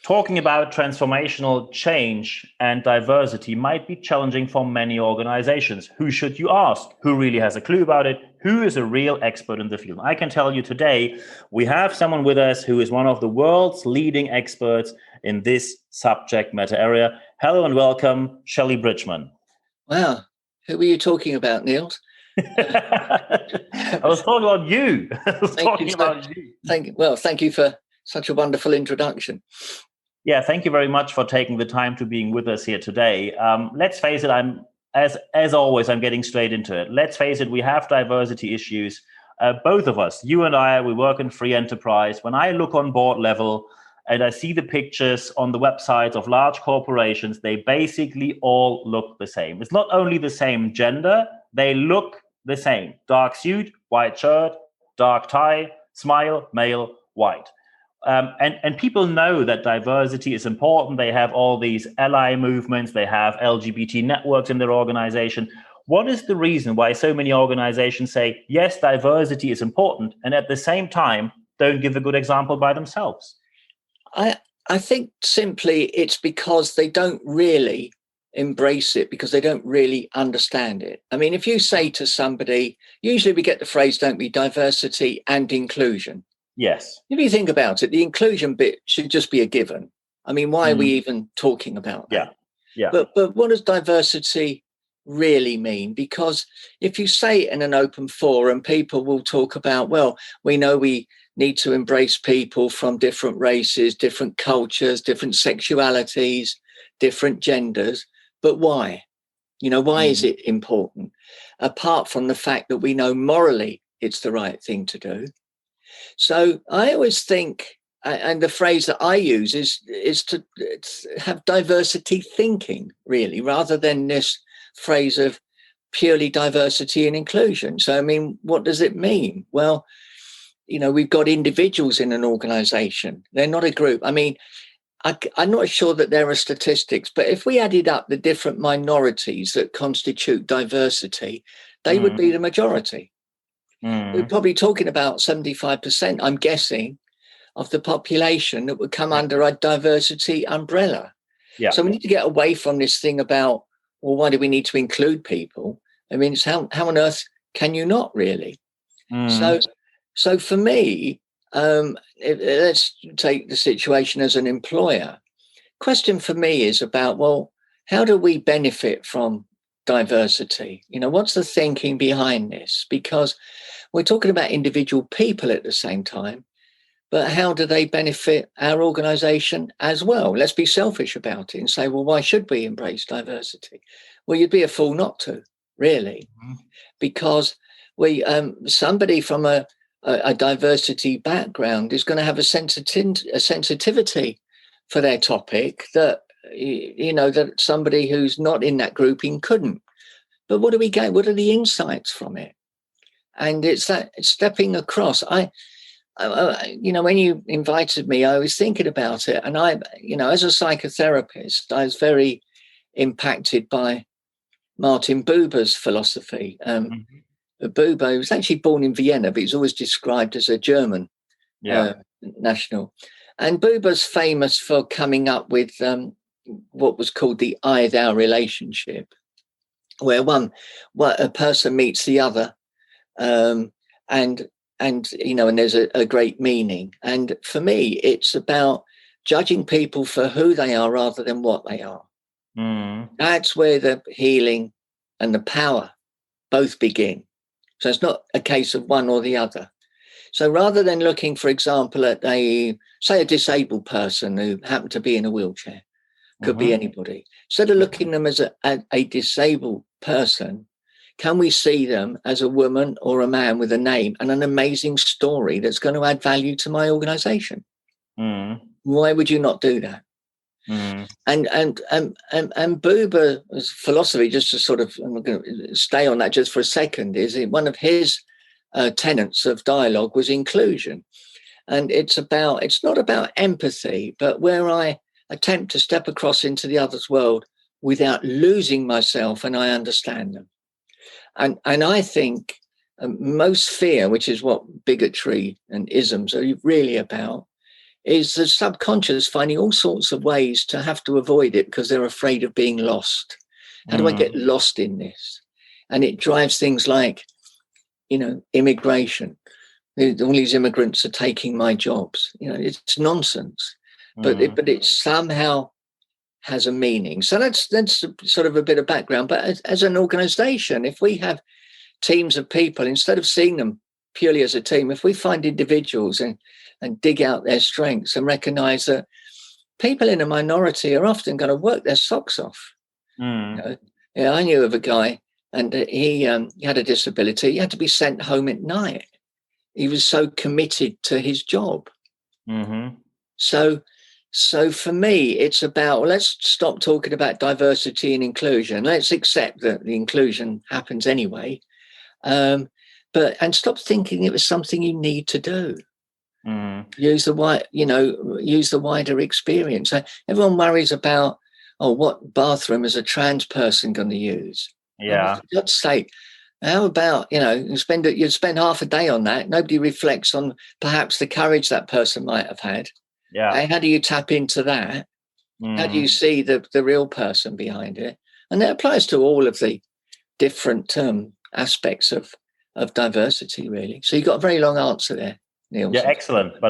Talking about transformational change and diversity might be challenging for many organizations. Who should you ask? Who really has a clue about it? Who is a real expert in the field? I can tell you today, we have someone with us who is one of the world's leading experts in this subject matter area. Hello and welcome, Shelley Bridgman. Wow. Who were you talking about, Niels? I was talking about you. Thank you for such a wonderful introduction. Yeah, thank you very much for taking the time to being with us here today. Let's face it, I'm as always, I'm getting straight into it. Let's face it, we have diversity issues. Both of us, you and I, we work in free enterprise. When I look on board level and I see the pictures on the websites of large corporations, they basically all look the same. It's not only the same gender, they look the same. Dark suit, white shirt, dark tie, smile, male, white. And people know that diversity is important. They have all these ally movements. They have LGBT networks in their organization. What is the reason why so many organizations say, yes, diversity is important, and at the same time, don't give a good example by themselves? I think simply it's because they don't really embrace it, because they don't really understand it. I mean, if you say to somebody, usually we get the phrase, don't we, diversity and inclusion. Yes. If you think about it, the inclusion bit should just be a given. I mean, why are we even talking about that? Yeah. But what does diversity really mean? Because if you say it in an open forum, people will talk about, well, we know we need to embrace people from different races, different cultures, different sexualities, different genders. But why? Why is it important? Apart from the fact that we know morally it's the right thing to do. So I always think, and the phrase that I use is to have diversity thinking, really, rather than this phrase of purely diversity and inclusion. So, I mean, what does it mean? Well, we've got individuals in an organization. They're not a group. I mean, I'm not sure that there are statistics, but if we added up the different minorities that constitute diversity, they would be the majority. We're probably talking about 75%, I'm guessing, of the population that would come under a diversity umbrella. Yeah. So we need to get away from this thing about, well, why do we need to include people? I mean, it's how on earth can you not really? So for me, let's take the situation as an employer. Question for me is about, well, how do we benefit from diversity? What's the thinking behind this? Because we're talking about individual people at the same time, but how do they benefit our organization as well? Let's be selfish about it and say, well, why should we embrace diversity? Well, you'd be a fool not to, really, because somebody from a diversity background is going to have a sensitivity for their topic that that somebody who's not in that grouping couldn't. But what do we get? What are the insights from it? And it's stepping across. When you invited me, I was thinking about it, and as a psychotherapist, I was very impacted by Martin Buber's philosophy. Buber was actually born in Vienna, but he's always described as a German national. And Buber's famous for coming up with what was called the I-thou relationship, where a person meets the other, and there's a great meaning. And for me, it's about judging people for who they are rather than what they are. That's where the healing and the power both begin. So it's not a case of one or the other. So rather than looking, for example, at a disabled person who happened to be in a wheelchair, could be anybody, instead of looking at them as a disabled person, can we see them as a woman or a man with a name and an amazing story that's going to add value to my organization? Why would you not do that? And Buber's philosophy, just to sort of, I'm going to stay on that just for a second, is one of his tenets of dialogue was inclusion. And it's not about empathy, but where I attempt to step across into the other's world without losing myself and I understand them. And I think most fear, which is what bigotry and isms are really about, is the subconscious finding all sorts of ways to have to avoid it because they're afraid of being lost. How do I get lost in this? And it drives things like, immigration. All these immigrants are taking my jobs. It's nonsense, but it somehow has a meaning. So that's sort of a bit of background. But as an organization, if we have teams of people, instead of seeing them purely as a team, if we find individuals and dig out their strengths and recognize that people in a minority are often going to work their socks off. I knew of a guy, and he had a disability. He had to be sent home at night. He was so committed to his job. So for me, it's about, let's stop talking about diversity and inclusion. Let's accept that the inclusion happens anyway. And stop thinking it was something you need to do. Use the wider experience. Everyone worries about, what bathroom is a trans person going to use? Yeah. For God's sake, how about, you spend half a day on that. Nobody reflects on perhaps the courage that person might have had. Yeah. How do you tap into that? How do you see the real person behind it? And that applies to all of the different aspects of diversity, really. So you've got a very long answer there, Niels. Yeah, excellent.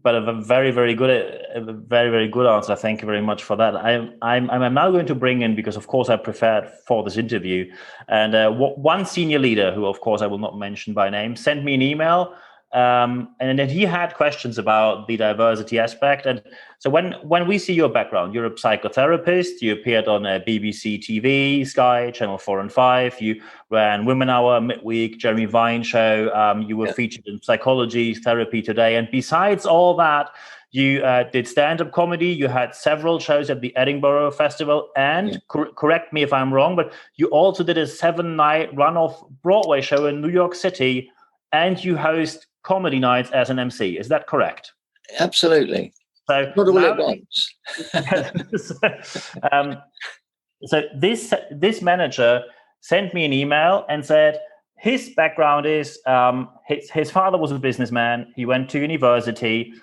But a very, very good, very good answer. Thank you very much for that. I'm now going to bring in, because of course I prepared for this interview, and one senior leader, who of course I will not mention by name, sent me an email. And then he had questions about the diversity aspect. And so when we see your background, you're a psychotherapist, you appeared on BBC TV, Sky, Channel 4 and 5, you ran Women Hour, Midweek, Jeremy Vine Show, you were featured in Psychology, Therapy Today. And besides all that, you did stand-up comedy, you had several shows at the Edinburgh Festival, and correct me if I'm wrong, but you also did a 7-night run-off Broadway show in New York City, and you host comedy nights as an MC. Is that correct? Absolutely. So not all at once. So this manager sent me an email and said his background is his father was a businessman. He went to university,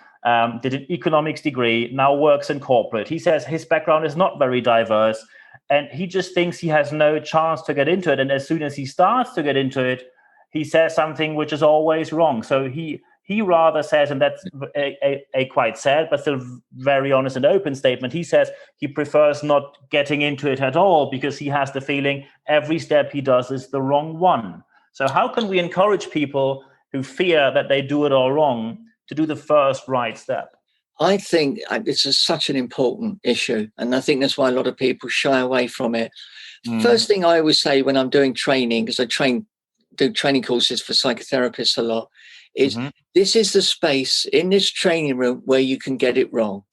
did an economics degree, now works in corporate. He says his background is not very diverse, and he just thinks he has no chance to get into it. And as soon as he starts to get into it, he says something which is always wrong. So he rather says, and that's a quite sad but still very honest and open statement, he says he prefers not getting into it at all because he has the feeling every step he does is the wrong one. So how can we encourage people who fear that they do it all wrong to do the first right step? I think it's such an important issue, and I think that's why a lot of people shy away from it. First thing I always say when I'm doing training, because I do training courses for psychotherapists a lot, is this is the space in this training room where you can get it wrong.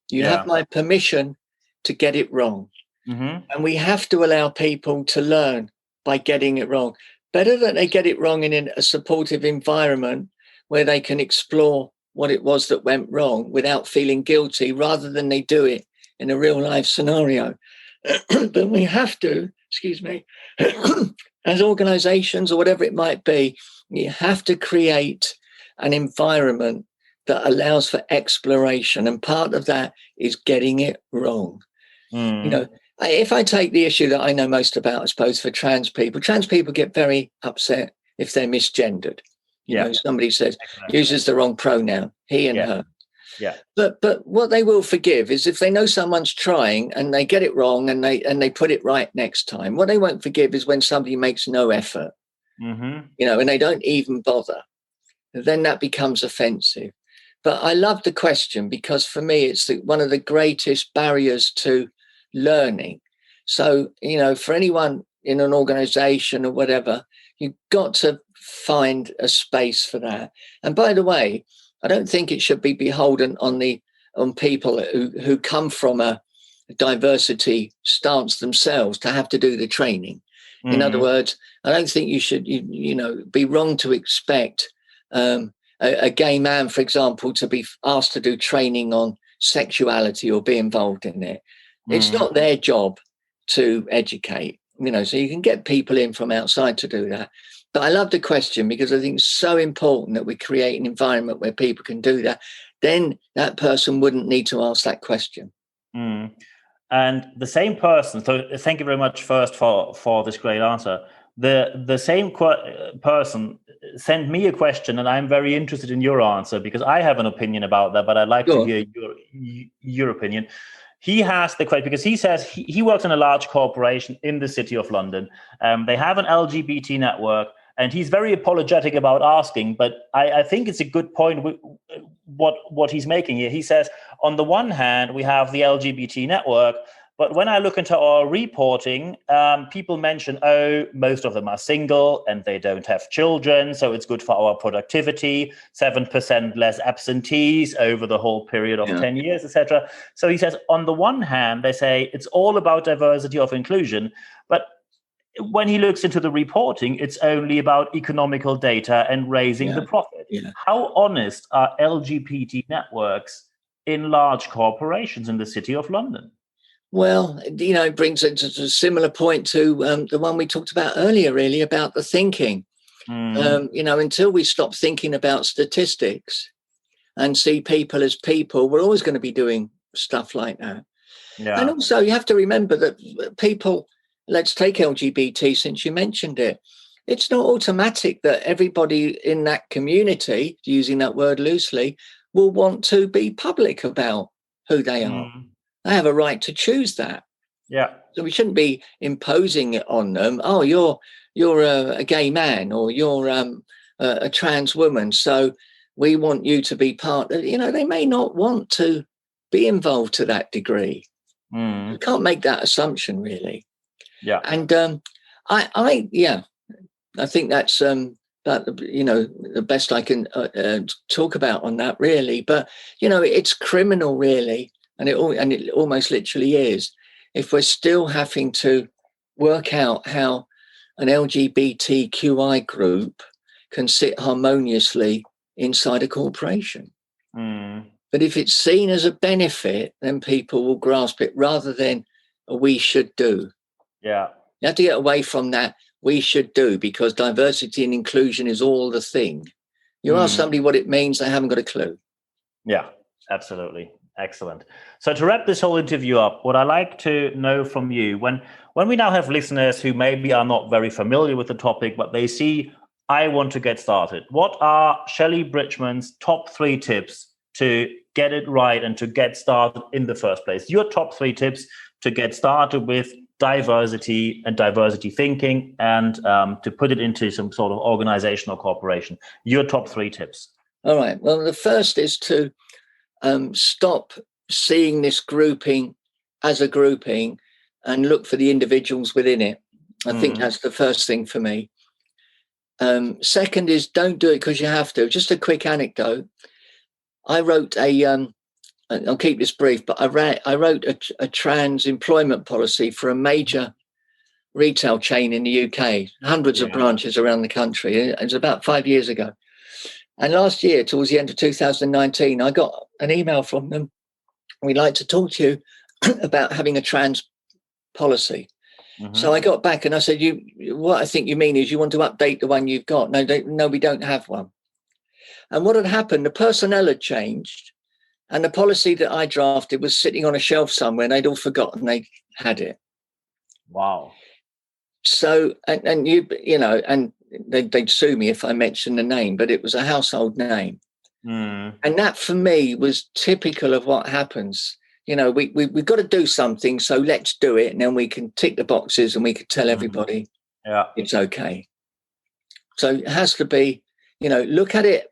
You have my permission to get it wrong. And we have to allow people to learn by getting it wrong. Better that they get it wrong in a supportive environment where they can explore what it was that went wrong without feeling guilty, rather than they do it in a real life scenario. But we have to, as organizations or whatever it might be, you have to create an environment that allows for exploration. And part of that is getting it wrong. If I take the issue that I know most about, I suppose, for trans people get very upset if they're misgendered. Somebody says, uses the wrong pronoun, he and her. Yeah. But what they will forgive is if they know someone's trying and they get it wrong and they put it right next time. What they won't forgive is when somebody makes no effort, and they don't even bother. Then that becomes offensive. But I love the question, because for me, it's one of the greatest barriers to learning. So, for anyone in an organization or whatever, you've got to find a space for that. And by the way, I don't think it should be beholden on people who come from a diversity stance themselves to have to do the training. In other words, I don't think you should, be wrong to expect a gay man, for example, to be asked to do training on sexuality or be involved in it. It's not their job to educate, so you can get people in from outside to do that. But I love the question, because I think it's so important that we create an environment where people can do that. then that person wouldn't need to ask that question. Mm. And the same person, so thank you very much first for this great answer. The same person sent me a question, and I'm very interested in your answer because I have an opinion about that, but I'd like to hear your opinion. He has the question because he says he works in a large corporation in the city of London. They have an LGBT network, and he's very apologetic about asking, but I think it's a good point what he's making here. He says, on the one hand, we have the LGBT network, but when I look into our reporting, people mention, most of them are single and they don't have children, so it's good for our productivity, 7% less absentees over the whole period of 10 years, etc. So he says, on the one hand, they say it's all about diversity of inclusion, but when he looks into the reporting, it's only about economical data and raising the profit. How honest are LGBT networks in large corporations in the city of London? Well, it brings it to a similar point to the one we talked about earlier, really, about the thinking. Until we stop thinking about statistics and see people as people, we're always going to be doing stuff like that. Yeah. And also, you have to remember that people, let's take LGBT since you mentioned it. It's not automatic that everybody in that community, using that word loosely, will want to be public about who they are. They have a right to choose that. Yeah. So we shouldn't be imposing it on them. Oh, you're a gay man, or you're a trans woman, so we want you to be part of. They may not want to be involved to that degree. You can't make that assumption, really. Yeah. And I think that's the best I can talk about on that, really. But it's criminal, really. And it almost literally is, if we're still having to work out how an LGBTQI group can sit harmoniously inside a corporation. But if it's seen as a benefit, then people will grasp it rather than a we should do. Yeah. You have to get away from that we should do, because diversity and inclusion is all the thing. You ask somebody what it means, they haven't got a clue. Yeah, absolutely. Excellent. So to wrap this whole interview up, what I like to know from you, when we now have listeners who maybe are not very familiar with the topic, but they see, I want to get started. What are Shelley Bridgman's top 3 tips to get it right and to get started in the first place? Your top 3 tips to get started with diversity and diversity thinking, and to put it into some sort of organizational corporation. Your top 3 tips. All right. Well, the first is to stop seeing this grouping as a grouping and look for the individuals within it. I think that's the first thing for me. Second is, don't do it because you have to. Just a quick anecdote. I wrote I'll keep this brief, but I wrote a trans employment policy for a major retail chain in the UK, hundreds of branches around the country. It was about 5 years ago. And last year, towards the end of 2019, I got an email from them. We'd like to talk to you about having a trans policy. So I got back and I said, what I think you mean is you want to update the one you've got. No, we don't have one. And what had happened, the personnel had changed, and the policy that I drafted was sitting on a shelf somewhere, and they'd all forgotten they had it. Wow. So, and they'd sue me if I mentioned the name, but it was a household name. And that for me was typical of what happens. We've got to do something, so let's do it. And then we can tick the boxes and we can tell everybody it's okay. So it has to be, look at it.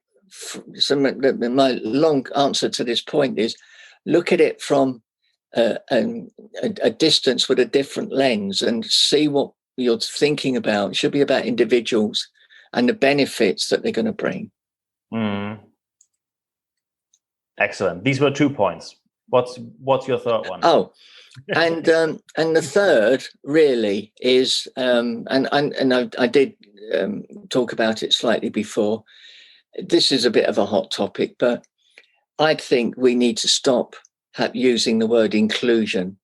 My long answer to this point is, look at it from a distance with a different lens and see what you're thinking about. It should be about individuals and the benefits that they're going to bring. Excellent. These were 2 points. What's your third one? Oh, and the third really is, and I did talk about it slightly before. This is a bit of a hot topic, but I think we need to stop using the word inclusion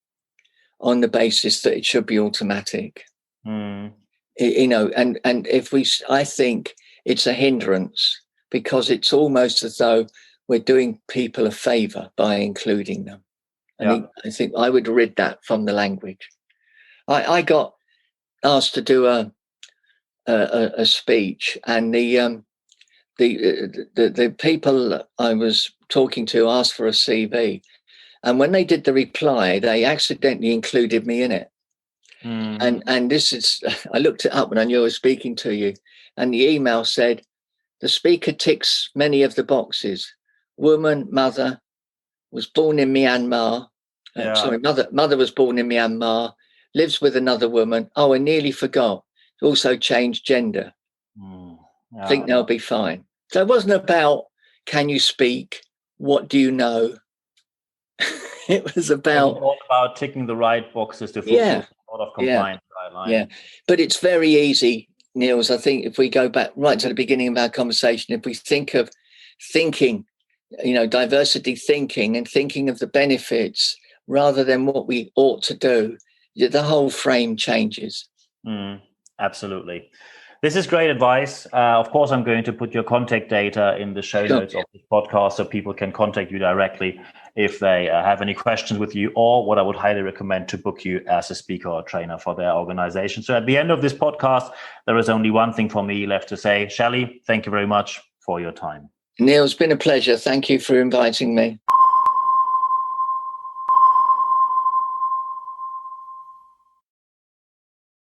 on the basis that it should be automatic. And if I think it's a hindrance, because it's almost as though we're doing people a favor by including them. I think I would rid that from the language. I got asked to do a speech, and the people I was talking to asked for a CV, and when they did the reply, they accidentally included me in it. And this is, I looked it up when I knew I was speaking to you, and the email said, the speaker ticks many of the boxes. Woman, mother, was born in Myanmar. Mother was born in Myanmar, lives with another woman. Oh, I nearly forgot. Also changed gender. I think they'll be fine. So it wasn't about, can you speak? What do you know? It was about all about ticking the right boxes to fulfill a lot of compliance guidelines. Yeah, but it's very easy, Niels. I think if we go back right to the beginning of our conversation, if we think of thinking, diversity thinking and thinking of the benefits rather than what we ought to do, the whole frame changes. Absolutely. This is great advice. Of course, I'm going to put your contact data in the show notes of this podcast so people can contact you directly if they have any questions with you, or what I would highly recommend, to book you as a speaker or trainer for their organization. So at the end of this podcast, there is only one thing for me left to say. Shelley, thank you very much for your time. Neil, it's been a pleasure. Thank you for inviting me.